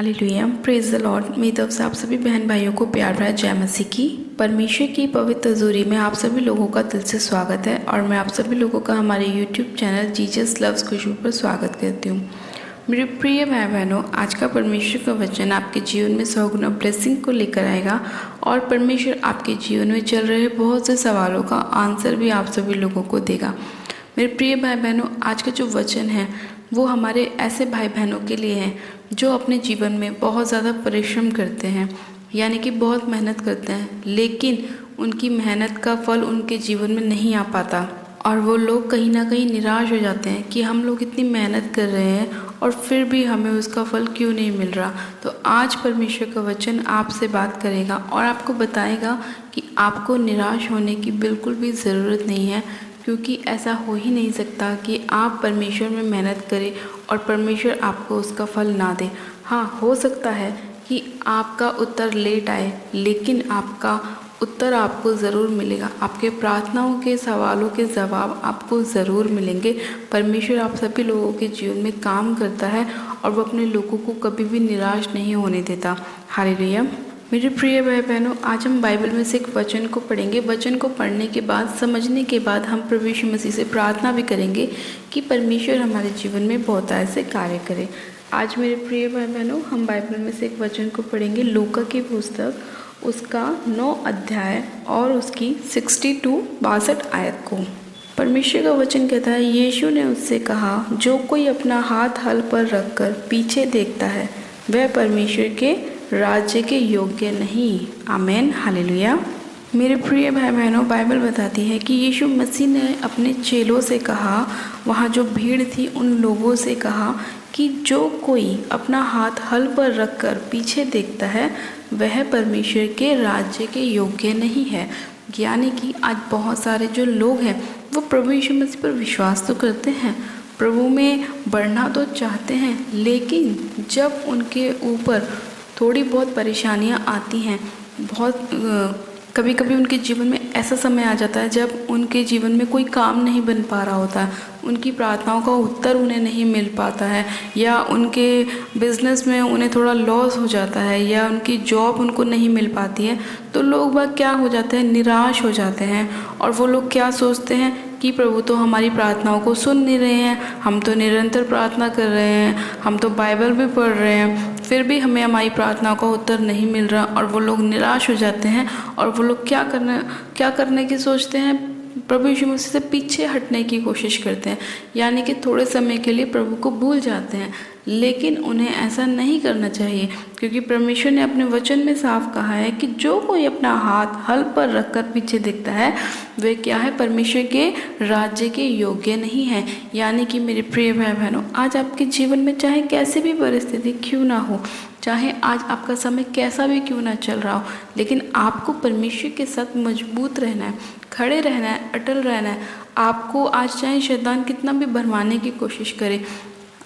Hallelujah, praise the Lord. मेरी तरफ से आप सभी बहन भाइयों को प्यार भरा जय मसीह की। परमेश्वर की पवित्र हजूरी में आप सभी लोगों का दिल से स्वागत है और मैं आप सभी लोगों का हमारे यूट्यूब चैनल जीसस लव्स खुशबू पर स्वागत करती हूँ। मेरे प्रिय भाई बहनों, आज का परमेश्वर का वचन आपके जीवन में 100 गुना ब्लेसिंग को लेकर आएगा और परमेश्वर आपके जीवन में चल रहे बहुत से सवालों का आंसर भी आप सभी लोगों को देगा। मेरे प्रिय भाई बहनों, आज का जो वचन है वो हमारे ऐसे भाई बहनों के लिए है जो अपने जीवन में बहुत ज़्यादा परिश्रम करते हैं, यानी कि बहुत मेहनत करते हैं, लेकिन उनकी मेहनत का फल उनके जीवन में नहीं आ पाता और वो लोग कहीं ना कहीं निराश हो जाते हैं कि हम लोग इतनी मेहनत कर रहे हैं और फिर भी हमें उसका फल क्यों नहीं मिल रहा। तो आज परमेश्वर का वचन आपसे बात करेगा और आपको बताएगा कि आपको निराश होने की बिल्कुल भी ज़रूरत नहीं है, क्योंकि ऐसा हो ही नहीं सकता कि आप परमेश्वर में मेहनत करें और परमेश्वर आपको उसका फल ना दे। हाँ, हो सकता है कि आपका उत्तर लेट आए, लेकिन आपका उत्तर आपको ज़रूर मिलेगा। आपके प्रार्थनाओं के सवालों के जवाब आपको ज़रूर मिलेंगे। परमेश्वर आप सभी लोगों के जीवन में काम करता है और वो अपने लोगों को कभी भी निराश नहीं होने देता। हालेलुया। मेरे प्रिय भाई बहनों, आज हम बाइबल में से एक वचन को पढ़ेंगे। वचन को पढ़ने के बाद, समझने के बाद हम प्रभु यीशु मसीह से प्रार्थना भी करेंगे कि परमेश्वर हमारे जीवन में बहुत ऐसे कार्य करे। आज मेरे प्रिय भाई बहनों, हम बाइबल में से एक वचन को पढ़ेंगे, लूका की पुस्तक, उसका 9 अध्याय और उसकी 62 आयत को। परमेश्वर का वचन कहता है, यीशु ने उससे कहा, जो कोई अपना हाथ हल पर रखकर पीछे देखता है वह परमेश्वर के राज्य के योग्य नहीं। आमेन, हालेलुया। मेरे प्रिय भाई बहनों, बाइबल बताती है कि यीशु मसीह ने अपने चेलों से कहा, वहाँ जो भीड़ थी उन लोगों से कहा कि जो कोई अपना हाथ हल पर रखकर पीछे देखता है वह परमेश्वर के राज्य के योग्य नहीं है। यानी कि आज बहुत सारे जो लोग हैं वो प्रभु यीशु मसीह पर विश्वास तो करते हैं, प्रभु में बढ़ना तो चाहते हैं, लेकिन जब उनके ऊपर थोड़ी बहुत परेशानियां आती हैं, बहुत कभी कभी उनके जीवन में ऐसा समय आ जाता है जब उनके जीवन में कोई काम नहीं बन पा रहा होता है, उनकी प्रार्थनाओं का उत्तर उन्हें नहीं मिल पाता है, या उनके बिजनेस में उन्हें थोड़ा लॉस हो जाता है, या उनकी जॉब उनको नहीं मिल पाती है, तो लोग वह क्या हो जाते हैं, निराश हो जाते हैं। और वो लोग क्या सोचते हैं कि प्रभु तो हमारी प्रार्थनाओं को सुन नहीं रहे हैं, हम तो निरंतर प्रार्थना कर रहे हैं, हम तो बाइबल भी पढ़ रहे हैं, फिर भी हमें हमारी प्रार्थनाओं का उत्तर नहीं मिल रहा। और वो लोग निराश हो जाते हैं और वो लोग क्या करने की सोचते हैं, प्रभु यीशु मसीह से पीछे हटने की कोशिश करते हैं, यानी कि थोड़े समय के लिए प्रभु को भूल जाते हैं। लेकिन उन्हें ऐसा नहीं करना चाहिए, क्योंकि परमेश्वर ने अपने वचन में साफ कहा है कि जो कोई अपना हाथ हल पर रखकर पीछे देखता है वे क्या है, परमेश्वर के राज्य के योग्य नहीं है। यानी कि मेरे प्रिय भाई बहनों, आज आपके जीवन में चाहे कैसी भी परिस्थिति क्यों ना हो, चाहे आज आपका समय कैसा भी क्यों ना चल रहा हो, लेकिन आपको परमेश्वर के साथ मजबूत रहना है, खड़े रहना है, अटल रहना है। आपको आज चाहे शैतान कितना भी भरमाने की कोशिश करे,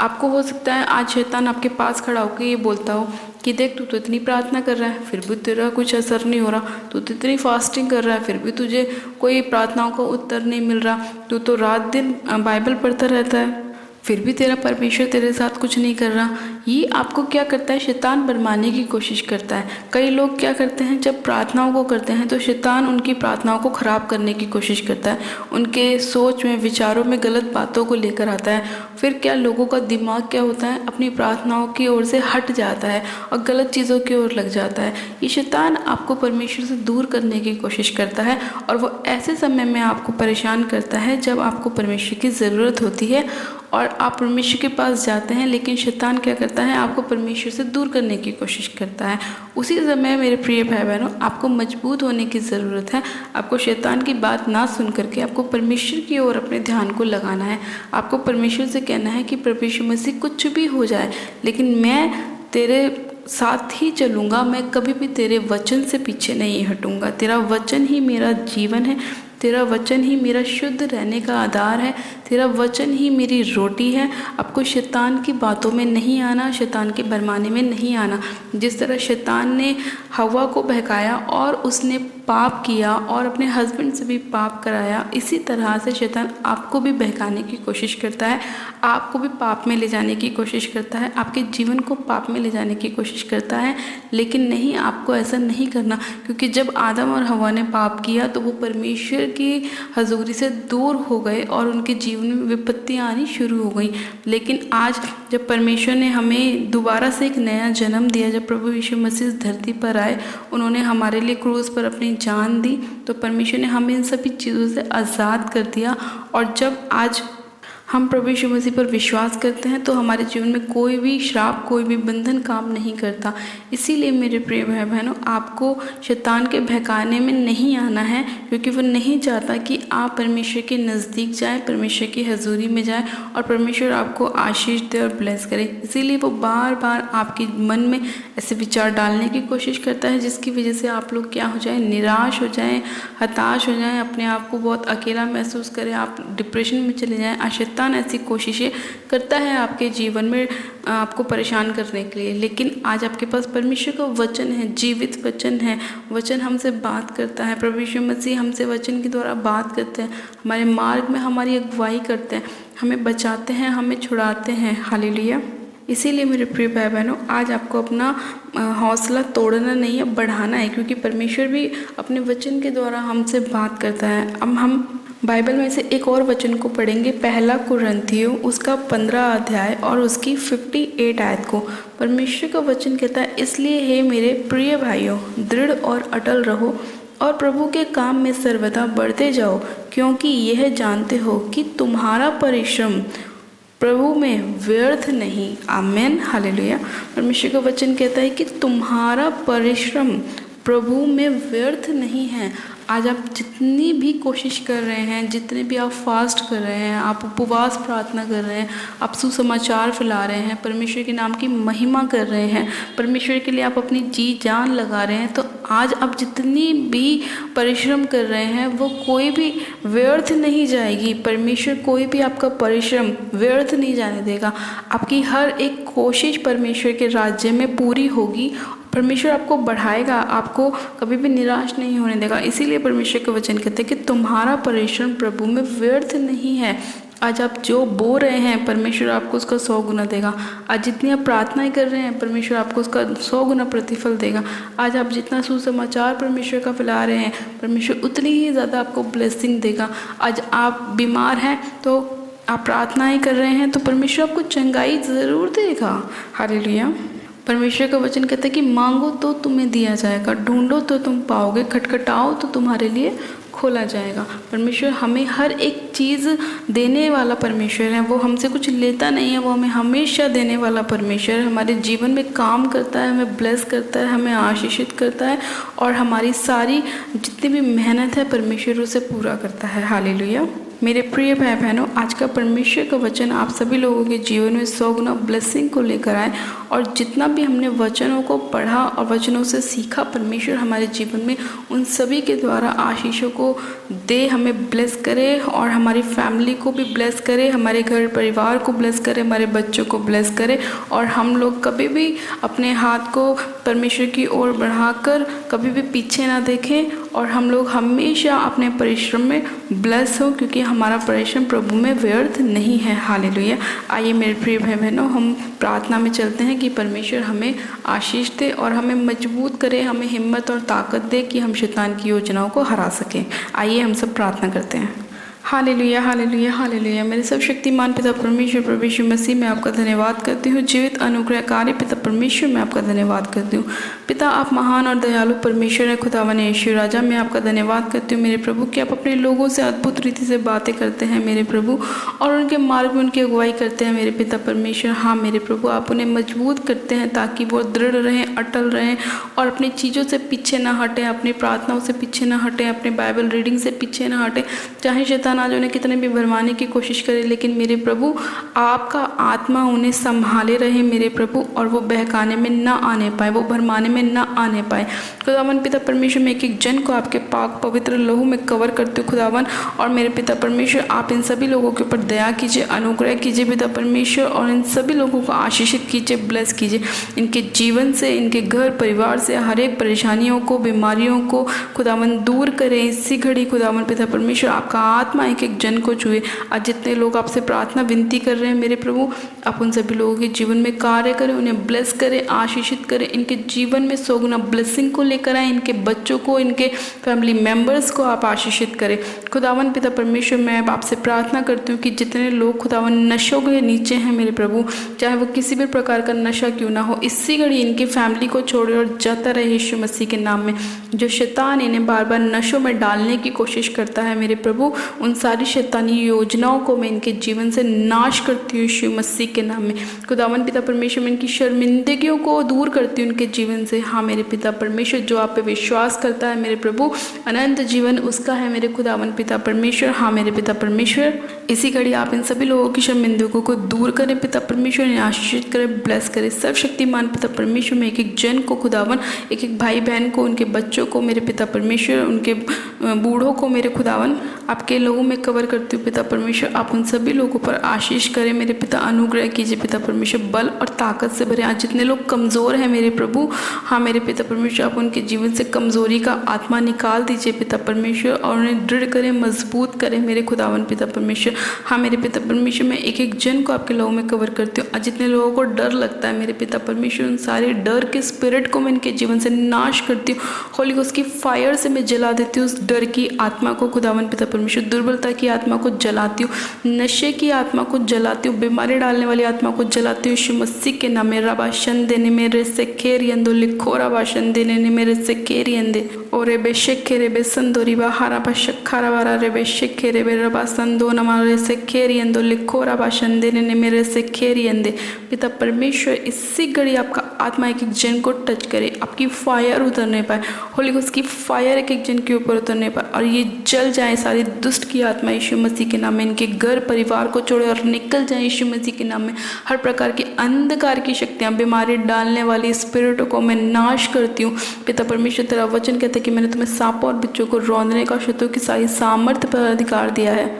आपको हो सकता है आज शैतान आपके पास खड़ा होकर ये बोलता हो कि देख, तू तो इतनी प्रार्थना कर रहा है फिर भी तेरा कुछ असर नहीं हो रहा, तू तो इतनी फास्टिंग कर रहा है फिर भी तुझे कोई प्रार्थनाओं का उत्तर नहीं मिल रहा, तू तो रात दिन बाइबल पढ़ता रहता है फिर भी तेरा परमेश्वर तेरे साथ कुछ नहीं कर रहा। ये आपको क्या करता है, शैतान भरमाने की कोशिश करता है। कई लोग क्या करते हैं, जब प्रार्थनाओं को करते हैं तो शैतान उनकी प्रार्थनाओं को ख़राब करने की कोशिश करता है, उनके सोच में, विचारों में गलत बातों को लेकर आता है। फिर क्या लोगों का दिमाग क्या होता है, अपनी प्रार्थनाओं की ओर से हट जाता है और गलत चीज़ों की ओर लग जाता है। ये शैतान आपको परमेश्वर से दूर करने की कोशिश करता है और वो ऐसे समय में आपको परेशान करता है जब आपको परमेश्वर की ज़रूरत होती है और आप परमेश्वर के पास जाते हैं, लेकिन शैतान क्या करता है, आपको परमेश्वर से दूर करने की कोशिश करता है। उसी समय मेरे प्रिय भाई बहनों, आपको मजबूत होने की ज़रूरत है। आपको शैतान की बात ना सुन करके आपको परमेश्वर की ओर अपने ध्यान को लगाना है। आपको परमेश्वर से कहना है कि प्रभु यीशु मसीह कुछ भी हो जाए, लेकिन मैं तेरे साथ ही चलूँगा, मैं कभी भी तेरे वचन से पीछे नहीं हटूँगा, तेरा वचन ही मेरा जीवन है, तेरा वचन ही मेरा शुद्ध रहने का आधार है, तेरा वचन ही मेरी रोटी है। आपको शैतान की बातों में नहीं आना, शैतान के भरमाने में नहीं आना। जिस तरह शैतान ने हवा को बहकाया और उसने पाप किया और अपने हस्बैंड से भी पाप कराया, इसी तरह से शैतान आपको भी बहकाने की कोशिश करता है, आपको भी पाप में ले जाने की कोशिश करता है, आपके जीवन को पाप में ले जाने की कोशिश करता है। लेकिन नहीं, आपको ऐसा नहीं करना, क्योंकि जब आदम और हवा ने पाप किया तो वो परमेश्वर की हजूरी से दूर हो गए और उनके जीवन में विपत्तियाँ आनी शुरू हो गई। लेकिन आज जब परमेश्वर ने हमें दोबारा से एक नया जन्म दिया, जब प्रभु यीशु मसीह इस धरती पर आए, उन्होंने हमारे लिए क्रूस पर अपनी जान दी, तो परमेश्वर ने हमें इन सभी चीज़ों से आज़ाद कर दिया। और जब आज हम प्रभु यीशु मसीह पर विश्वास करते हैं तो हमारे जीवन में कोई भी श्राप, कोई भी बंधन काम नहीं करता। इसीलिए मेरे प्रिय भाई बहनों, आपको शैतान के बहकाने में नहीं आना है, क्योंकि वो नहीं चाहता कि आप परमेश्वर के नज़दीक जाएं, परमेश्वर की हजूरी में जाएं और परमेश्वर आपको आशीष दे और ब्लेस करे। इसीलिए वो बार बार आपके मन में ऐसे विचार डालने की कोशिश करता है जिसकी वजह से आप लोग क्या हो जाएं, निराश हो जाएं, हताश हो जाएं, अपने आप को बहुत अकेला महसूस करें, आप डिप्रेशन में चले जाएं। शैतान ऐसी कोशिशें करता है आपके जीवन में आपको परेशान करने के लिए। लेकिन आज आपके पास परमेश्वर का वचन है, जीवित वचन है, वचन हमसे बात करता है। प्रभु यीशु मसीह हमसे वचन के द्वारा बात करते हैं, हमारे मार्ग में हमारी अगुवाई करते हैं, हमें बचाते हैं, हमें छुड़ाते हैं। हालेलुया। इसीलिए मेरे प्रिय भाई बहनों, आज आपको अपना हौसला तोड़ना नहीं है, बढ़ाना है, क्योंकि परमेश्वर भी अपने वचन के द्वारा हमसे बात करता है। अब हम बाइबल में से एक और वचन को पढ़ेंगे, पहला कुरिन्थियों उसका 15 अध्याय और उसकी 58 आयत को। परमेश्वर का वचन कहता है, इसलिए हे मेरे प्रिय भाइयों, दृढ़ और अटल रहो और प्रभु के काम में सर्वदा बढ़ते जाओ, क्योंकि यह जानते हो कि तुम्हारा परिश्रम प्रभु में व्यर्थ नहीं। आमेन, हालेलुया। परमेश्वर का वचन कहता है कि तुम्हारा परिश्रम प्रभु में व्यर्थ नहीं है। आज आप जितनी भी कोशिश कर रहे हैं, जितने भी आप फास्ट कर रहे हैं, आप उपवास प्रार्थना कर रहे हैं, आप सुसमाचार फैला रहे हैं, परमेश्वर के नाम की महिमा कर रहे हैं, परमेश्वर के लिए आप अपनी जी जान लगा रहे हैं, तो आज आप जितनी भी परिश्रम कर रहे हैं वो कोई भी व्यर्थ नहीं जाएगी। परमेश्वर कोई भी आपका परिश्रम व्यर्थ नहीं जाने देगा। आपकी हर एक कोशिश परमेश्वर के राज्य में पूरी होगी। परमेश्वर आपको बढ़ाएगा, आपको कभी भी निराश नहीं होने देगा। इसीलिए परमेश्वर का वचन कहते हैं कि तुम्हारा परिश्रम प्रभु में व्यर्थ नहीं है। आज आप जो बो रहे हैं, परमेश्वर आपको उसका 100 गुना देगा। आज जितनी आप प्रार्थनाएं कर रहे हैं, परमेश्वर आपको उसका 100 गुना प्रतिफल देगा। आज आप जितना सुसमाचार परमेश्वर का फैला रहे हैं, परमेश्वर उतनी ही ज़्यादा आपको ब्लेसिंग देगा। आज आप बीमार हैं तो आप प्रार्थनाएं कर रहे हैं तो परमेश्वर आपको चंगाई ज़रूर देगा। हालेलुया। परमेश्वर का वचन कहता है कि मांगो तो तुम्हें दिया जाएगा, ढूंढो तो तुम पाओगे, खटखटाओ तो तुम्हारे लिए खोला जाएगा। परमेश्वर हमें हर एक चीज़ देने वाला परमेश्वर है। वो हमसे कुछ लेता नहीं है, वो हमें हमेशा देने वाला परमेश्वर है। हमारे जीवन में काम करता है, हमें ब्लेस करता है, हमें आशीषित करता है और हमारी सारी जितनी भी मेहनत है परमेश्वर उसे पूरा करता है। हालेलुया। मेरे प्रिय भाई बहनों, आज का परमेश्वर का वचन आप सभी लोगों के जीवन में 100 गुना ब्लेसिंग को लेकर आए। और जितना भी हमने वचनों को पढ़ा और वचनों से सीखा, परमेश्वर हमारे जीवन में उन सभी के द्वारा आशीषों को दे, हमें ब्लेस करे और हमारी फैमिली को भी ब्लेस करे, हमारे घर परिवार को ब्लेस करे, हमारे बच्चों को ब्लेस करे। और हम लोग कभी भी अपने हाथ को परमेश्वर की ओर बढ़ाकर कभी भी पीछे ना देखें और हम लोग हमेशा अपने परिश्रम में ब्लेस हो, क्योंकि हमारा परिश्रम प्रभु में व्यर्थ नहीं है। हालेलुया। आइए मेरे प्रिय भाई बहनों, हम प्रार्थना में चलते हैं कि परमेश्वर हमें आशीष दे और हमें मजबूत करे, हमें हिम्मत और ताकत दे कि हम शैतान की योजनाओं को हरा सकें। आइए हम सब प्रार्थना करते हैं। Hallelujah, hallelujah, hallelujah. मेरे सब शक्तिमान पिता परमेश्वर प्रभु यीशु मसीह में आपका धन्यवाद करती हूँ। जीवित अनुग्रहकारी पिता परमेश्वर में आपका धन्यवाद करती हूँ। पिता आप महान और दयालु परमेश्वर है। खुदावन यीशु राजा मैं आपका धन्यवाद करती हूँ मेरे प्रभु कि आप अपने लोगों से अद्भुत रीति से बातें करते हैं मेरे प्रभु, और उनके मार्ग में उनकी अगुवाई करते हैं मेरे पिता परमेश्वर। हाँ मेरे प्रभु, आप उन्हें मजबूत करते हैं ताकि वो दृढ़ रहें, अटल रहें और अपनी चीज़ों से पीछे ना हटें, अपनी प्रार्थनाओं से पीछे ना हटें, अपने बाइबल रीडिंग से पीछे ना हटें। चाहे शैतान इंसान आज उन्हें कितने भी भरमाने की कोशिश करे, लेकिन मेरे प्रभु आपका आत्मा उन्हें संभाले रहे मेरे प्रभु, और वो बहकाने में ना आने पाए, वो भरमाने में ना आने पाए। खुदावन पिता परमेश्वर, मैं एक एक जन को आपके पाक पवित्र लहू में कवर करती हूँ खुदावन। और मेरे पिता परमेश्वर, आप इन सभी लोगों के ऊपर दया कीजिए, अनुग्रह कीजिए पिता परमेश्वर, और इन सभी लोगों को आशीषित कीजिए, ब्लेस कीजिए। इनके जीवन से, इनके घर परिवार से हर एक परेशानियों को, बीमारियों को खुदावन दूर करें इसी घड़ी खुदावन पिता परमेश्वर। आपका आत्मा एक एक जन को छुए। आज जितने लोग आपसे प्रार्थना विनती कर रहे हैं मेरे प्रभु, आप उन सभी लोगों के जीवन में कार्य करें, उन्हें ब्लेस करें, आशीषित करें, इनके जीवन में सौगुना ब्लेसिंग को लेकर आए, इनके बच्चों को, इनके फैमिली मेम्बर्स को आप आशीषित करें खुदावन पिता परमेश्वर। मैं अब आपसे प्रार्थना करती हूँ कि जितने लोग खुदावन नशों के नीचे हैं मेरे प्रभु, चाहे वो किसी भी प्रकार का नशा क्यों ना हो, इसी घड़ी इनकी फैमिली को छोड़े और जाता रहे यीशु मसीह के नाम में। जो शैतान इन्हें बार बार नशों में डालने की कोशिश करता है मेरे प्रभु, उन सारी शैतानी योजनाओं को मैं इनके जीवन से नाश करती हूँ यीशु मसीह के नाम में। खुदावन पिता परमेश्वर, मैं इनकी शर्मिंदगियों को दूर करती हूँ उनके जीवन से। हाँ मेरे पिता परमेश्वर, जो आप पे विश्वास करता है मेरे प्रभु, अनंत जीवन उसका है मेरे खुदावन पिता परमेश्वर। हाँ मेरे पिता परमेश्वर, इसी घड़ी आप इन सभी लोगों की शर्मिंदगियों को दूर करें पिता परमेश्वर, इन्हें आशीषित करें, ब्लेस करें। सर्वशक्तिमान पिता परमेश्वर, मैं एक एक जन को खुदावन, एक एक भाई बहन को, उनके बच्चों को मेरे पिता परमेश्वर, उनके बूढ़ों को मेरे खुदावन आपके लोगों में कवर करती हूँ पिता परमेश्वर। आप उन सभी लोगों पर आशीष करें मेरे पिता, अनुग्रह कीजिए पिता परमेश्वर, बल और ताकत से भरे। आज जितने लोग कमज़ोर हैं मेरे प्रभु, हाँ मेरे पिता परमेश्वर, आप उनके जीवन से कमज़ोरी का आत्मा निकाल दीजिए पिता परमेश्वर, और उन्हें दृढ़ करें, मजबूत करें मेरे खुदावन पिता परमेश्वर। हाँ मेरे पिता परमेश्वर, मैं एक एक जन को आपके लोगों में कवर करती हूँ। आज जितने लोगों को डर लगता है मेरे पिता परमेश्वर, उन सारे डर के स्पिरिट को मैं इनके जीवन से नाश करती हूँ। होली गोस्ट की फायर से मैं जला देती हूँ उस डर की आत्मा को खुदावन पिता परमेश्वर, दुर्बलता की आत्मा को जलाती हूँ, नशे की आत्मा को जलाती हूँ, बीमारी डालने वाली आत्मा को जलाती हूँ यीशु मसीह के नाम में। रबाशन देने मेरे से खेरियंदो लिखो, रबाशन देने मेरे से खेरियंदे और रे बेशेखे रे बेसंदोरी बाहरा बशखारा वारा रे बेशेखे रे बेरबासंदो नमारे से खेरियंदो लिखो, रबाशन देने मेरे से खेरियंदे। पिता परमेश्वर, इसी घड़ी आपका आत्मा एक एक जन को टच करे, आपकी फायर उतरने पाए, होली गोस्ट की फायर एक एक जन के ऊपर उतरने पाए, और ये जल जाए सारी दुष्ट की आत्मा यीशु मसीह के नाम में। इनके घर परिवार को छोड़े और निकल जाए यीशु मसीह के नाम में। हर प्रकार की अंधकार की शक्तियाँ, बीमारी डालने वाली स्पिरिटों को मैं नाश करती हूँ पिता परमेश्वर। तेरा वचन कहते कि मैंने तुम्हें सांपों और बिच्छों को रौंदने का, शत्रु की सारी सामर्थ्य पर अधिकार दिया है,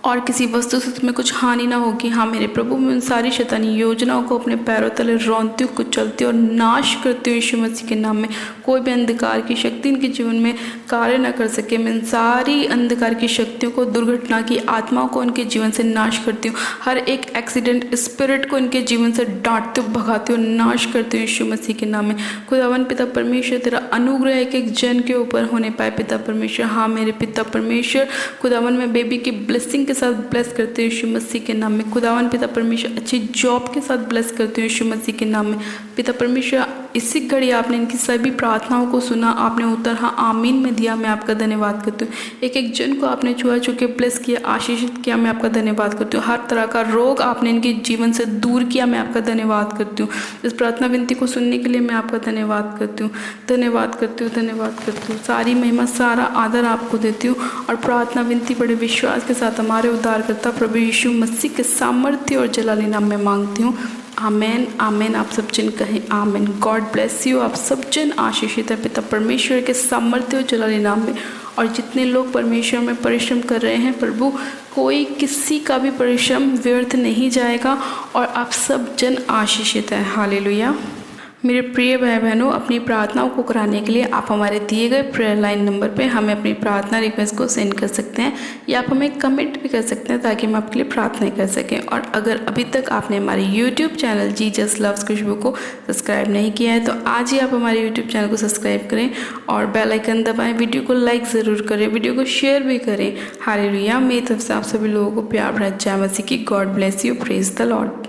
और किसी वस्तु से तुम्हें कुछ हानि ना होगी। हाँ मेरे प्रभु, मैं उन सारी शैतानी योजनाओं को अपने पैरों तले रौंदती हूँ, कुचलती हूँ और नाश करती हूँ यीशु मसीह के नाम में। कोई भी अंधकार की शक्ति इनके जीवन में कार्य न कर सके। मैं इन सारी अंधकार की शक्तियों को, दुर्घटना की आत्माओं को इनके जीवन से नाश करती हूँ। हर एक एक्सीडेंट स्पिरिट को इनके जीवन से डांटती हूँ, भगाती हूँ, नाश करती हूँ यीशु मसीह के नाम में। खुदावन पिता परमेश्वर, तेरा अनुग्रह एक एक जन के ऊपर होने पाए पिता परमेश्वर। हाँ मेरे पिता परमेश्वर, खुदावन में बेबी की ब्लेसिंग के साथ ब्लेस करते हैं यीशु मसीह के नाम में। खुदावन पिता परमेश्वर, अच्छी जॉब के साथ ब्लेस करते हैं यीशु मसीह के नाम में। पिता परमेश्वर, इसी घड़ी आपने इनकी सभी प्रार्थनाओं को सुना, आपने उत्तर हाँ आमीन में दिया, मैं आपका धन्यवाद करती हूँ। एक एक जन को आपने छुआ छुके ब्लेस किया, आशीषित किया, मैं आपका धन्यवाद करती हूँ। हर तरह का रोग आपने इनके जीवन से दूर किया, मैं आपका धन्यवाद करती हूँ। इस प्रार्थना विनती को सुनने के लिए मैं आपका धन्यवाद करती हूँ, धन्यवाद करती हूँ, धन्यवाद करती हूँ। सारी महिमा, सारा आदर आपको देती हूँ, और प्रार्थना विनती बड़े विश्वास के साथ हमारे उद्धारकर्ता प्रभु यीशु मसीह के सामर्थ्य और जलाली नाम में मांगती हूँ। आमेन, आमेन। आप सब जन कहें आमेन। God bless you. आप सब जन आशीषित है पिता परमेश्वर के सामर्थ्य और जलाली नाम में। और जितने लोग परमेश्वर में परिश्रम कर रहे हैं प्रभु, कोई किसी का भी परिश्रम व्यर्थ नहीं जाएगा, और आप सब जन आशीषित है। हालेलुया। मेरे प्रिय भाई बहनों, अपनी प्रार्थनाओं को कराने के लिए आप हमारे दिए गए प्रेयर लाइन नंबर पे हमें अपनी प्रार्थना रिक्वेस्ट को सेंड कर सकते हैं, या आप हमें कमेंट भी कर सकते हैं ताकि हम आपके लिए प्रार्थना कर सकें। और अगर अभी तक आपने हमारे यूट्यूब चैनल जीसस लव्स खुशबू को सब्सक्राइब नहीं किया है तो आज ही आप हमारे यूट्यूब चैनल को सब्सक्राइब करें और बेल आइकन दबाएँ। वीडियो को लाइक ज़रूर करें, वीडियो को शेयर भी करें। हालेलुया। मेरी तरफ से आप सभी लोगों को प्यार भरा जय मसीह की। God bless you. Praise the Lord.